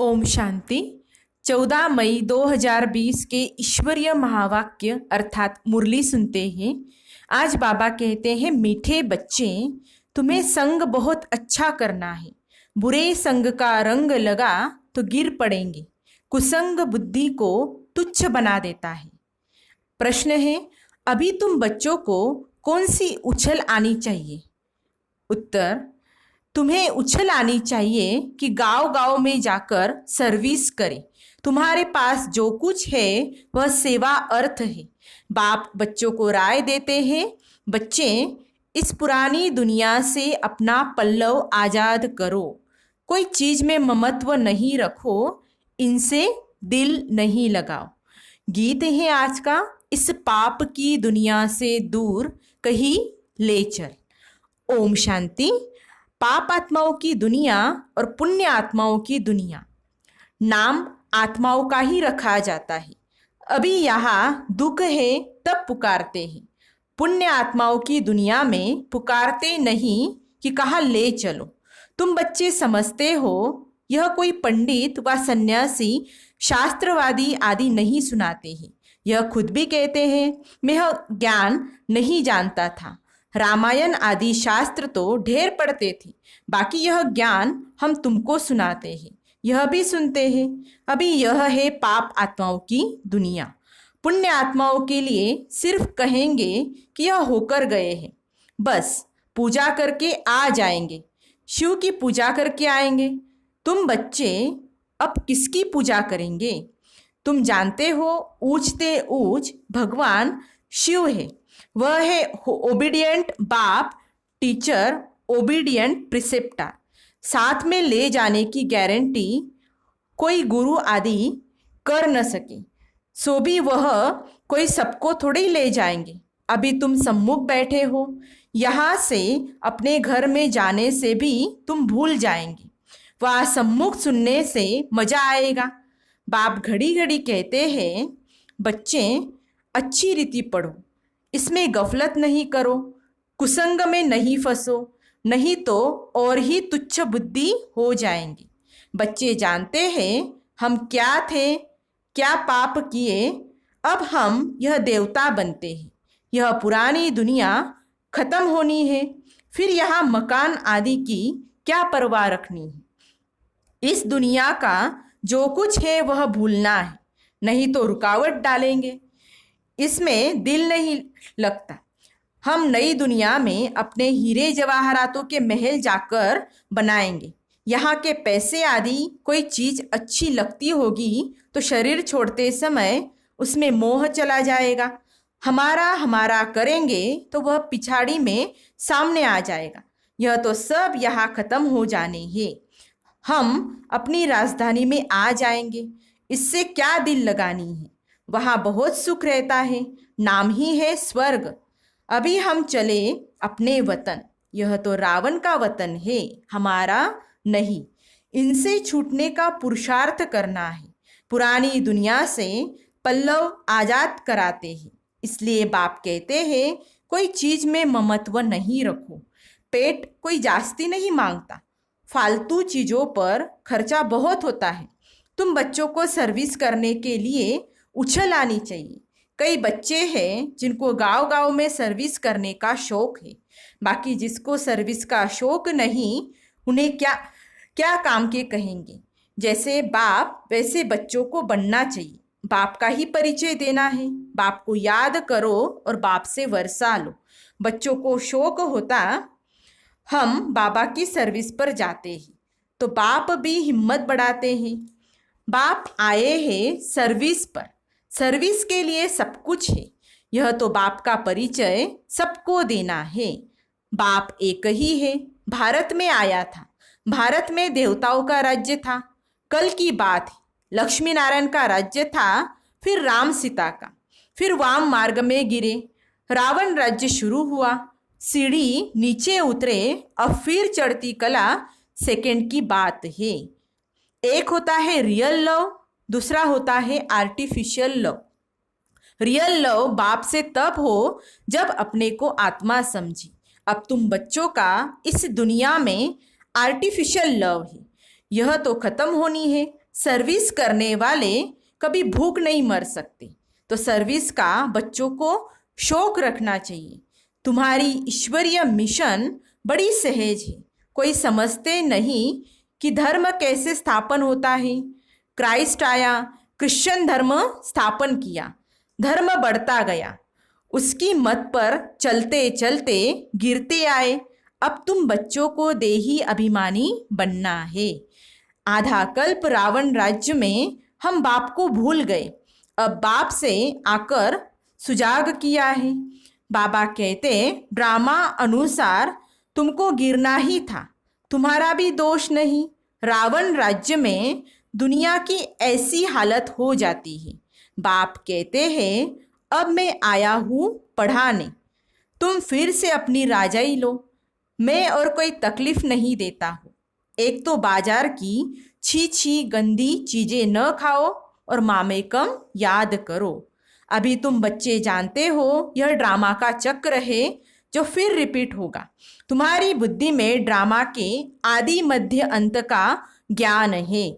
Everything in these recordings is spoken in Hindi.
ओम शांति। 14 मई 2020 के ईश्वरीय महावाक्य अर्थात मुरली सुनते हैं। आज बाबा कहते हैं, मीठे बच्चे, तुम्हें संग बहुत अच्छा करना है। बुरे संग का रंग लगा तो गिर पड़ेंगे। कुसंग बुद्धि को तुच्छ बना देता है। प्रश्न है, अभी तुम बच्चों को कौन सी उछल आनी चाहिए? उत्तर, तुम्हें उछल आनी चाहिए कि गांव गांव में जाकर सर्विस करें। तुम्हारे पास जो कुछ है वह सेवा अर्थ है। बाप बच्चों को राय देते हैं, बच्चे, इस पुरानी दुनिया से अपना पल्लव आज़ाद करो। कोई चीज़ में ममत्व नहीं रखो, इनसे दिल नहीं लगाओ। गीत है आज का, इस पाप की दुनिया से दूर कहीं ले चल। ओम शांति। पाप आत्माओं की दुनिया और पुण्य आत्माओं की दुनिया, नाम आत्माओं का ही रखा जाता है। अभी यहाँ दुख है तब पुकारते हैं। पुण्य आत्माओं की दुनिया में पुकारते नहीं कि कहाँ ले चलो। तुम बच्चे समझते हो यह कोई पंडित व सन्यासी शास्त्रवादी आदि नहीं सुनाते हैं। यह खुद भी कहते हैं, मैं यह ज्ञान नहीं जानता था। रामायण आदि शास्त्र तो ढेर पढ़ते थे, बाकी यह ज्ञान हम तुमको सुनाते हैं। यह भी सुनते हैं। अभी यह है पाप आत्माओं की दुनिया। पुण्य आत्माओं के लिए सिर्फ कहेंगे कि यह होकर गए हैं, बस पूजा करके आ जाएंगे, शिव की पूजा करके आएंगे। तुम बच्चे अब किसकी पूजा करेंगे? तुम जानते हो ऊंचते ऊंच भगवान शिव है। वह है ओबीडियंट बाप, टीचर, ओबीडियंट प्रिसेप्टर। साथ में ले जाने की गारंटी कोई गुरु आदि कर न सके, सो भी वह कोई सबको थोड़ी ले जाएंगे। अभी तुम सम्मुख बैठे हो, यहाँ से अपने घर में जाने से भी तुम भूल जाएंगे। वह सम्मुख सुनने से मजा आएगा। बाप घड़ी घड़ी कहते हैं, बच्चे अच्छी रीति पढ़ो, इसमें गफलत नहीं करो, कुसंग में नहीं फंसो, नहीं तो और ही तुच्छ बुद्धि हो जाएंगी। बच्चे जानते हैं हम क्या थे, क्या पाप किए, अब हम यह देवता बनते हैं। यह पुरानी दुनिया खत्म होनी है, फिर यहाँ मकान आदि की क्या परवाह रखनी है। इस दुनिया का जो कुछ है वह भूलना है, नहीं तो रुकावट डालेंगे। इसमें दिल नहीं लगता। हम नई दुनिया में अपने हीरे जवाहरातों के महल जाकर बनाएंगे। यहाँ के पैसे आदि कोई चीज़ अच्छी लगती होगी तो शरीर छोड़ते समय उसमें मोह चला जाएगा। हमारा हमारा करेंगे तो वह पिछाड़ी में सामने आ जाएगा। यह तो सब यहाँ खत्म हो जाने हैं। हम अपनी राजधानी में आ जाएंगे, इससे क्या दिल लगानी है। वहाँ बहुत सुख रहता है, नाम ही है स्वर्ग। अभी हम चले अपने वतन, यह तो रावण का वतन है, हमारा नहीं। इनसे छूटने का पुरुषार्थ करना है। पुरानी दुनिया से पल्लव आजाद कराते हैं। इसलिए बाप कहते हैं, कोई चीज़ में ममत्व नहीं रखो। पेट कोई जास्ती नहीं मांगता, फालतू चीज़ों पर खर्चा बहुत होता है। तुम बच्चों को सर्विस करने के लिए उछल आनी चाहिए। कई बच्चे हैं जिनको गांव गांव में सर्विस करने का शौक है, बाकी जिसको सर्विस का शौक नहीं, उन्हें क्या क्या काम के कहेंगे। जैसे बाप वैसे बच्चों को बनना चाहिए। बाप का ही परिचय देना है। बाप को याद करो और बाप से वर्षा लो। बच्चों को शौक होता हम बाबा की सर्विस पर जाते हैं, तो बाप भी हिम्मत बढ़ाते हैं। बाप आए हैं सर्विस पर, सर्विस के लिए सब कुछ है। यह तो बाप का परिचय सबको देना है। बाप एक ही है, भारत में आया था। भारत में देवताओं का राज्य था। कल की बात है, लक्ष्मी नारायण का राज्य था, फिर राम सीता का, फिर वाम मार्ग में गिरे, रावण राज्य शुरू हुआ। सीढ़ी नीचे उतरे, अब फिर चढ़ती कला सेकंड की बात है। एक होता है रियल लव, दूसरा होता है आर्टिफिशियल लव। रियल लव बाप से तब हो जब अपने को आत्मा समझी। अब तुम बच्चों का इस दुनिया में आर्टिफिशियल लव है, यह तो खत्म होनी है। सर्विस करने वाले कभी भूख नहीं मर सकते। तो सर्विस का बच्चों को शौक रखना चाहिए। तुम्हारी ईश्वरीय मिशन बड़ी सहज है। कोई समझते नहीं कि धर्म कैसे स्थापन होता है। क्राइस्ट आया, क्रिश्चियन धर्म स्थापन किया, धर्म बढ़ता गया, उसकी मत पर चलते चलते गिरते आए। अब तुम बच्चों को देही अभिमानी बनना है। आधा कल्प रावण राज्य में हम बाप को भूल गए, अब बाप से आकर सुजाग किया है। बाबा कहते ड्रामा अनुसार तुमको गिरना ही था, तुम्हारा भी दोष नहीं। रावण राज्य में दुनिया की ऐसी हालत हो जाती है। बाप कहते हैं अब मैं आया हूँ पढ़ाने, तुम फिर से अपनी राजाई लो, मैं और कोई तकलीफ नहीं देता हूँ। एक तो बाजार की छी छी गंदी चीज़ें न खाओ और मामे कम याद करो। अभी तुम बच्चे जानते हो यह ड्रामा का चक्र है जो फिर रिपीट होगा। तुम्हारी बुद्धि में ड्रामा के आदि मध्य अंत का ज्ञान है।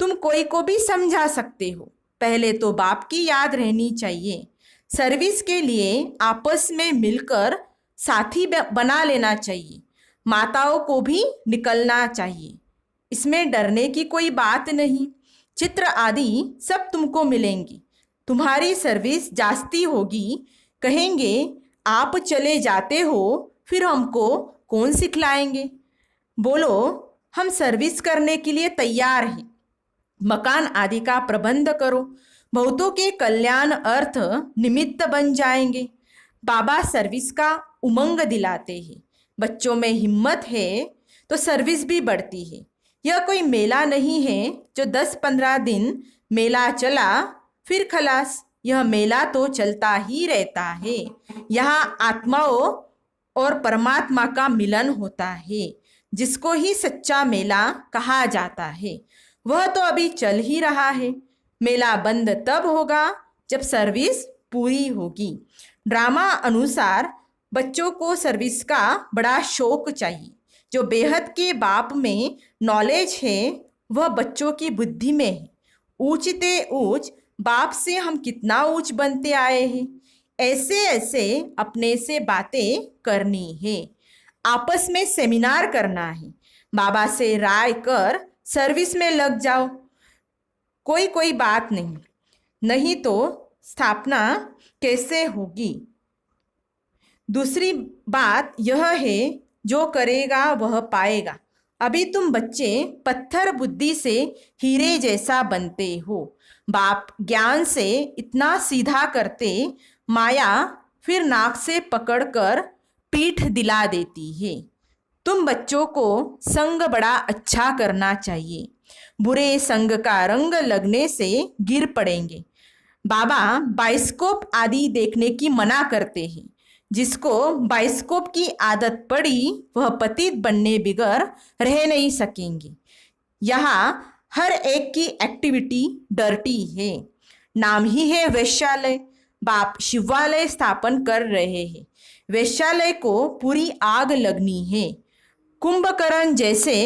तुम कोई को भी समझा सकते हो। पहले तो बाप की याद रहनी चाहिए। सर्विस के लिए आपस में मिलकर साथी बना लेना चाहिए। माताओं को भी निकलना चाहिए, इसमें डरने की कोई बात नहीं। चित्र आदि सब तुमको मिलेंगी। तुम्हारी सर्विस जास्ती होगी, कहेंगे आप चले जाते हो फिर हमको कौन सिखलाएंगे। बोलो हम सर्विस करने के लिए तैयार हैं। मकान आदि का प्रबंध करो, बहुतों के कल्याण अर्थ निमित्त बन जाएंगे। बाबा सर्विस का उमंग दिलाते हैं। बच्चों में हिम्मत है तो सर्विस भी बढ़ती है। यह कोई मेला नहीं है जो 10-15 दिन मेला चला फिर खलास। यह मेला तो चलता ही रहता है। यहाँ आत्माओं और परमात्मा का मिलन होता है, जिसको ही सच्चा मेला कहा जाता है। वह तो अभी चल ही रहा है। मेला बंद तब होगा जब सर्विस पूरी होगी। ड्रामा अनुसार बच्चों को सर्विस का बड़ा शौक चाहिए। जो बेहद के बाप में नॉलेज है वह बच्चों की बुद्धि में है। ऊंचते ऊंच बाप से हम कितना ऊंच बनते आए हैं। ऐसे ऐसे अपने से बातें करनी है, आपस में सेमिनार करना है। बाबा से राय कर सर्विस में लग जाओ, कोई बात नहीं, नहीं तो स्थापना कैसे होगी। दूसरी बात यह है जो करेगा वह पाएगा। अभी तुम बच्चे पत्थर बुद्धि से हीरे जैसा बनते हो। बाप ज्ञान से इतना सीधा करते, माया फिर नाक से पकड़कर पीठ दिला देती है। तुम बच्चों को संग बड़ा अच्छा करना चाहिए। बुरे संग का रंग लगने से गिर पड़ेंगे। बाबा बाइस्कोप आदि देखने की मना करते हैं। जिसको बाइस्कोप की आदत पड़ी वह पतित बनने बिगर रह नहीं सकेंगे। यहाँ हर एक की एक्टिविटी डर्टी है। नाम ही है वैश्यालय। बाप शिवालय स्थापन कर रहे हैं। वैश्यालय को पूरी आग लगनी है। कुंभकर्ण जैसे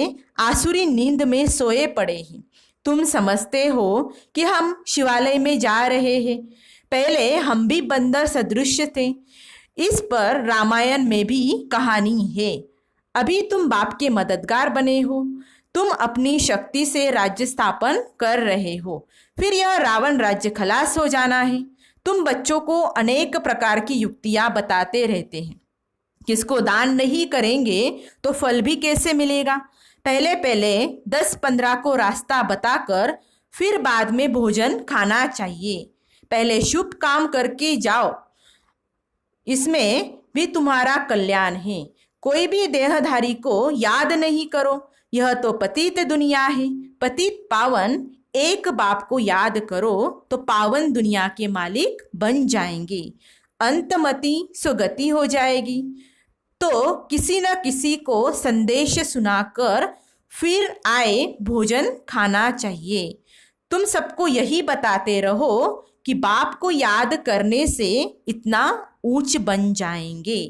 आसुरी नींद में सोए पड़े हैं। तुम समझते हो कि हम शिवालय में जा रहे हैं। पहले हम भी बंदर सदृश थे। इस पर रामायण में भी कहानी है। अभी तुम बाप के मददगार बने हो। तुम अपनी शक्ति से राज्य स्थापन कर रहे हो। फिर यह रावण राज्य खलास हो जाना है। तुम बच्चों को अनेक प्रकार की युक्तियां बताते रहते हैं। किसको दान नहीं करेंगे तो फल भी कैसे मिलेगा। पहले पहले 10-15 को रास्ता बताकर फिर बाद में भोजन खाना चाहिए। पहले शुभ काम करके जाओ, इसमें भी तुम्हारा कल्याण है। कोई भी देहधारी को याद नहीं करो, यह तो पतित दुनिया है। पतित पावन एक बाप को याद करो तो पावन दुनिया के मालिक बन जाएंगे। अंतमति सुगति हो जाएगी। तो किसी न किसी को संदेश सुनाकर फिर आए भोजन खाना चाहिए। तुम सबको यही बताते रहो कि बाप को याद करने से इतना ऊंच बन जाएंगे।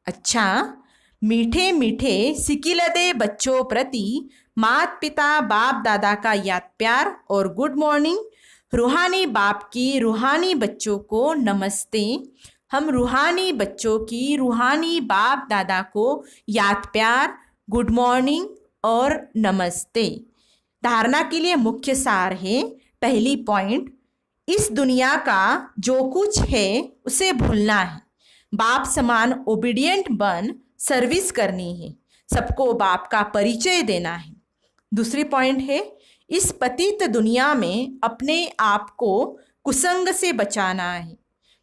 अच्छा, मीठे मीठे सिकिलदे बच्चों प्रति माता पिता बाप दादा का याद प्यार और गुड मॉर्निंग। रूहानी बाप की रूहानी बच्चों को नमस्ते। हम रूहानी बच्चों की रूहानी बाप दादा को याद प्यार, गुड मॉर्निंग और नमस्ते। धारणा के लिए मुख्य सार है। पहली पॉइंट, इस दुनिया का जो कुछ है उसे भूलना है। बाप समान ओबीडियंट बन सर्विस करनी है। सबको बाप का परिचय देना है। दूसरी पॉइंट है, इस पतित दुनिया में अपने आप को कुसंग से बचाना है।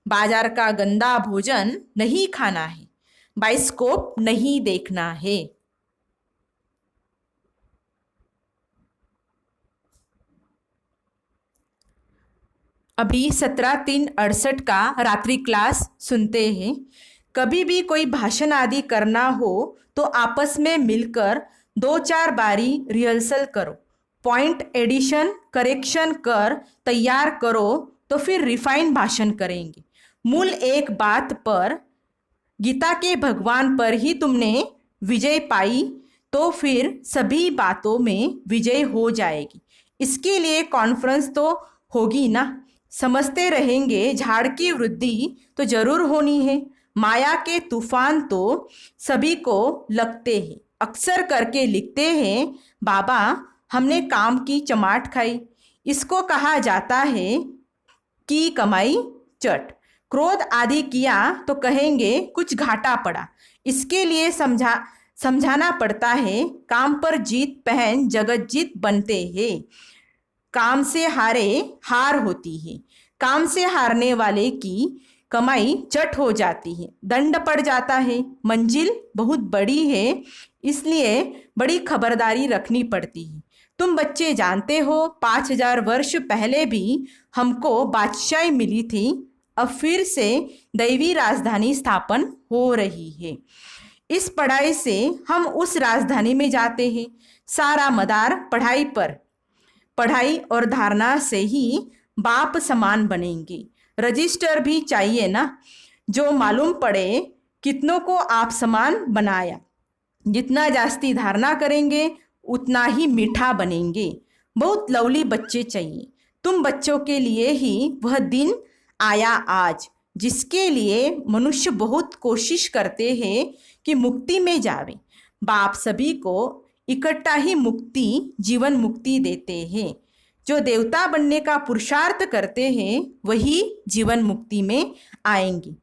बाजार का गंदा भोजन नहीं खाना है। बाइस्कोप नहीं देखना है। अभी 17/3/68 का रात्रि क्लास सुनते हैं। कभी भी कोई भाषण आदि करना हो तो आपस में मिलकर 2-4 बारी रिहर्सल करो। पॉइंट एडिशन करेक्शन कर तैयार करो तो फिर रिफाइन भाषण करेंगे। मूल एक बात पर, गीता के भगवान पर ही तुमने विजय पाई तो फिर सभी बातों में विजय हो जाएगी। इसके लिए कॉन्फ्रेंस तो होगी ना। समझते रहेंगे झाड़ की वृद्धि तो जरूर होनी है। माया के तूफान तो सभी को लगते हैं। अक्सर करके लिखते हैं, बाबा हमने काम की चमाट खाई। इसको कहा जाता है कि कमाई चट। क्रोध आदि किया तो कहेंगे कुछ घाटा पड़ा। इसके लिए समझाना पड़ता है, काम पर जीत पहन जगत जीत बनते हैं। काम से हारे हार होती है। काम से हारने वाले की कमाई चट हो जाती है, दंड पड़ जाता है। मंजिल बहुत बड़ी है, इसलिए बड़ी खबरदारी रखनी पड़ती है। तुम बच्चे जानते हो 5000 वर्ष पहले भी हमको बादशाही मिली थी। अब फिर से दैवी राजधानी स्थापन हो रही है। इस पढ़ाई से हम उस राजधानी में जाते हैं। सारा मदार पढ़ाई पर। पढ़ाई और धारणा से ही बाप समान बनेंगे। रजिस्टर भी चाहिए ना, जो मालूम पड़े कितनों को आप समान बनाया। जितना जास्ती धारणा करेंगे उतना ही मीठा बनेंगे। बहुत लवली बच्चे चाहिए। तुम बच्चों के लिए ही वह दिन आया आज, जिसके लिए मनुष्य बहुत कोशिश करते हैं कि मुक्ति में जावे। बाप सभी को इकट्ठा ही मुक्ति, जीवन मुक्ति देते हैं। जो देवता बनने का पुरुषार्थ करते हैं वही जीवन मुक्ति में आएंगे।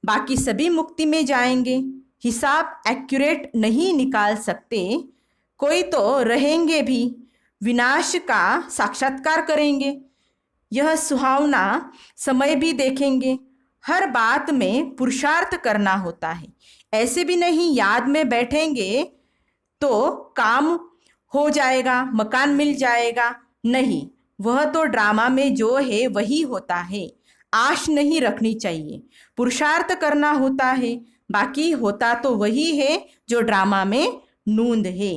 बाकी सभी मुक्ति में जाएंगे। हिसाब एक्यूरेट नहीं निकाल सकते। कोई तो रहेंगे भी, विनाश का साक्षात्कार करेंगे। यह सुहावना समय भी देखेंगे। हर बात में पुरुषार्थ करना होता है। ऐसे भी नहीं याद में बैठेंगे तो काम हो जाएगा, मकान मिल जाएगा। नहीं, वह तो ड्रामा में जो है वही होता है। आश नहीं रखनी चाहिए। पुरुषार्थ करना होता है। बाकी होता तो वही है जो ड्रामा में नूंद है।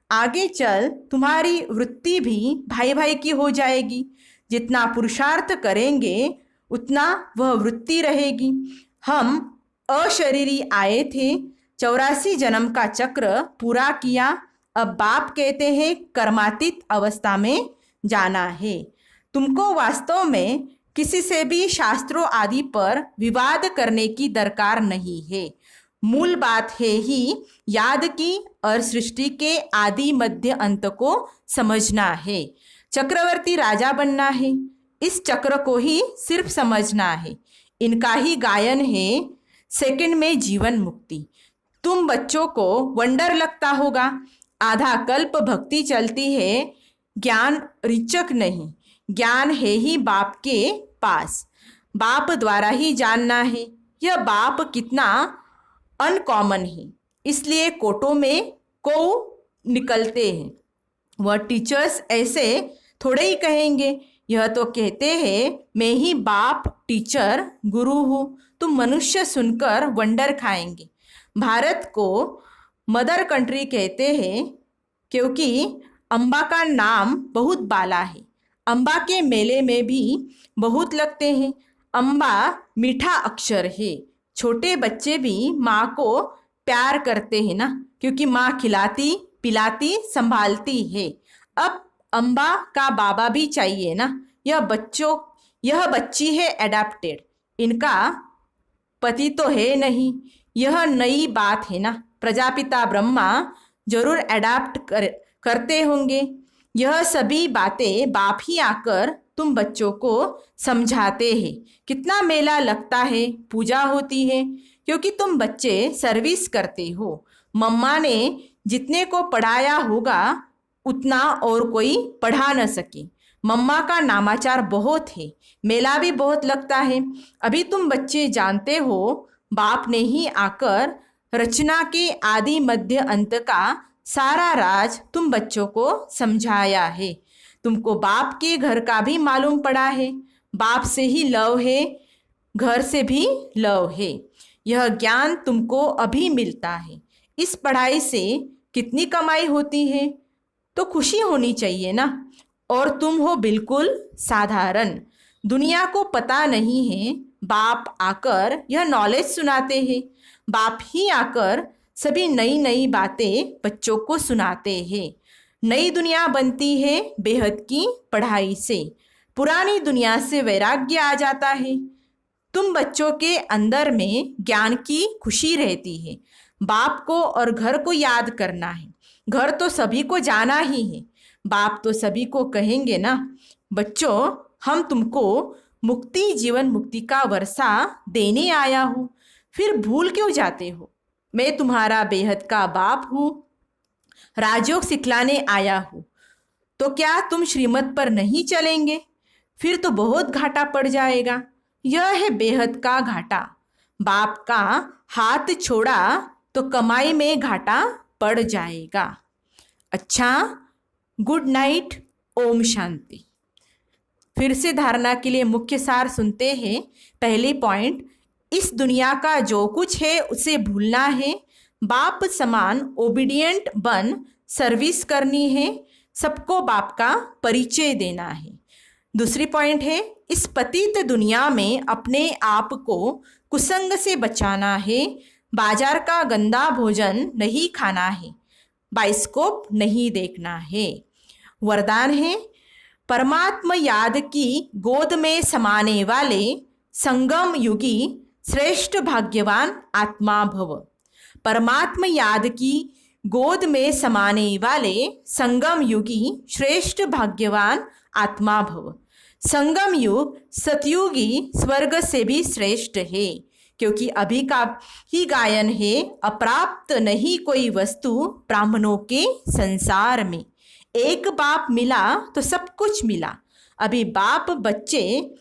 आगे चल तुम्हारी वृत्ति भी भाई भाई की हो जाएगी। जितना पुरुषार्थ करेंगे उतना वह वृत्ति रहेगी। हम अशरीरी आए थे, 84 जन्म का चक्र पूरा किया। अब बाप कहते हैं कर्मातीत अवस्था में जाना है। तुमको वास्तव में किसी से भी शास्त्रों आदि पर विवाद करने की दरकार नहीं है। मूल बात है ही याद की और सृष्टि के आदि मध्य अंत को समझना है। चक्रवर्ती राजा बनना है, इस चक्र को ही सिर्फ समझना है। इनका ही गायन है सेकंड में जीवन मुक्ति। तुम बच्चों को वंडर लगता होगा, आधा कल्प भक्ति चलती है, ज्ञान रिचक नहीं। ज्ञान है ही बाप के पास, बाप द्वारा ही जानना है। यह बाप कितना अनकॉमन है, इसलिए कोटों में को निकलते हैं। वह टीचर्स ऐसे थोड़े ही कहेंगे। यह तो कहते हैं मैं ही बाप टीचर गुरु हूँ। तुम मनुष्य सुनकर वंडर खाएंगे। भारत को मदर कंट्री कहते हैं क्योंकि अम्बा का नाम बहुत बाला है। अम्बा के मेले में भी बहुत लगते हैं। अम्बा मीठा अक्षर है। छोटे बच्चे भी माँ को प्यार करते हैं ना, क्योंकि माँ खिलाती पिलाती संभालती है। अब अम्बा का बाबा भी चाहिए ना। यह बच्ची है एडाप्टेड, इनका पति तो है नहीं। यह नई बात है ना। प्रजापिता ब्रह्मा जरूर करते होंगे। यह सभी बातें बाप ही आकर तुम बच्चों को समझाते हैं। कितना मेला लगता है, पूजा होती है, क्योंकि तुम बच्चे सर्विस करते हो। मम्मा ने जितने को पढ़ाया होगा उतना और कोई पढ़ा न सके। मम्मा का नामाचार बहुत है, मेला भी बहुत लगता है। अभी तुम बच्चे जानते हो, बाप ने ही आकर रचना के आदि मध्य अंत का सारा राज तुम बच्चों को समझाया है। तुमको बाप के घर का भी मालूम पड़ा है। बाप से ही लव है, घर से भी लव है। यह ज्ञान तुमको अभी मिलता है। इस पढ़ाई से कितनी कमाई होती है, तो खुशी होनी चाहिए ना। और तुम हो बिल्कुल साधारण, दुनिया को पता नहीं है। बाप आकर यह नॉलेज सुनाते हैं। बाप ही आकर सभी नई नई बातें बच्चों को सुनाते हैं। नई दुनिया बनती है बेहद की पढ़ाई से। पुरानी दुनिया से वैराग्य आ जाता है। तुम बच्चों के अंदर में ज्ञान की खुशी रहती है। बाप को और घर को याद करना है। घर तो सभी को जाना ही है। बाप तो सभी को कहेंगे ना, बच्चों हम तुमको मुक्ति, जीवन मुक्ति का वर्षा देने आया हूँ, फिर भूल क्यों जाते हो? मैं तुम्हारा बेहद का बाप हूँ, राजयोग सिखलाने आया हूँ। तो क्या तुम श्रीमत पर नहीं चलेंगे? फिर तो बहुत घाटा पड़ जाएगा। यह है बेहद का घाटा। बाप का हाथ छोड़ा तो कमाई में घाटा पड़ जाएगा। अच्छा, गुड नाइट, ओम शांति। फिर से धारणा के लिए मुख्य सार सुनते हैं। पहली पॉइंट, इस दुनिया का जो कुछ है उसे भूलना है। बाप समान ओबीडियंट बन सर्विस करनी है। सबको बाप का परिचय देना है। दूसरी पॉइंट है, इस पतित दुनिया में अपने आप को कुसंग से बचाना है। बाजार का गंदा भोजन नहीं खाना है। बाइस्कोप नहीं देखना है। वरदान है, परमात्मा याद की गोद में समाने वाले संगम युगी श्रेष्ठ भाग्यवान आत्मा भव। परमात्मा याद की गोद में समाने वाले संगम युगी श्रेष्ठ भाग्यवान आत्मा भव। संगम युग सतयुगी स्वर्ग से भी श्रेष्ठ है, क्योंकि अभी का ही गायन है, अप्राप्त नहीं कोई वस्तु ब्राह्मणों के संसार में। एक बाप मिला तो सब कुछ मिला। अभी बाप बच्चे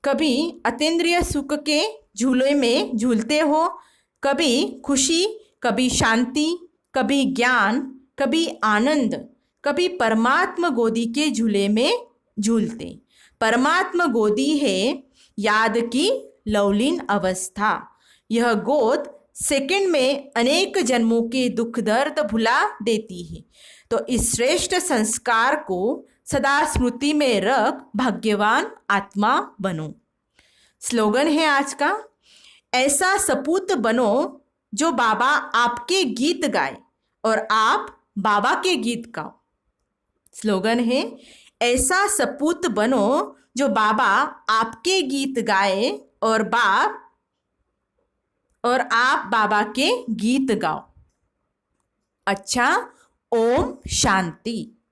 कभी अतीन्द्रिय सुख के झूले में झूलते हो, कभी खुशी, कभी शांति, कभी ज्ञान, कभी आनंद, कभी परमात्मा गोदी के झूले में झूलते। परमात्मा गोदी है याद की लवलीन अवस्था। यह गोद सेकंड में अनेक जन्मों के दुख दर्द भुला देती है। तो इस श्रेष्ठ संस्कार को सदा स्मृति में रख भाग्यवान आत्मा बनो। स्लोगन है आज का, ऐसा सपूत बनो जो बाबा आपके गीत गाए और आप बाबा के गीत गाओ। स्लोगन है, ऐसा सपूत बनो जो बाबा आपके गीत गाए और आप बाबा के गीत गाओ। अच्छा, ओम शांति।